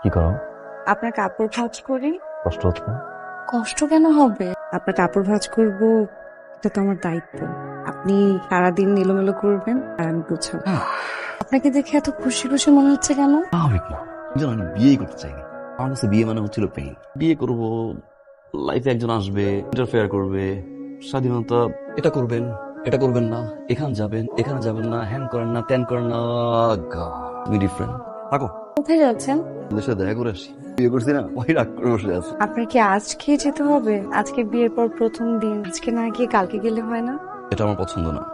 কি করো? আপনার কাপড় ভাঁজ করি। কষ্ট হচ্ছে না? কষ্ট কেন হবে? আপনার কাপড় ভাঁজ করব, এটা তো আমার দায়িত্ব। আপনি সারাদিন এলোমেলো করবেন আর আমি গুছাবো। আপনাকে দেখে এত খুশি খুশি মনে হচ্ছে কেন? স্বাভাবিক না, যেন আমি বিয়েই করতে চাইনি। আমার কাছে বিয়ে মানে হচ্ছিল পেইন। বিয়ে করব, লাইফে একজন আসবে, ইন্টারফেয়ার করবে, স্বাধীনতা, এটা করবেন এটা করবেন না, এখানে যাবেন এখানে যাবেন না, হ্যান করেন না ত্যান করেন না। তুমি ডিফারেন্ট থাকো, কোথায় যাচ্ছেন? দেশে দেখা করে আসি। বিয়ে করছি না, ওই রাগ করে বসে আছে। আপনার কি আজকে যেতে হবে? আজকে বিয়ের পর প্রথম দিন, আজকে না গিয়ে কালকে গেলে হয় না? এটা আমার পছন্দ না।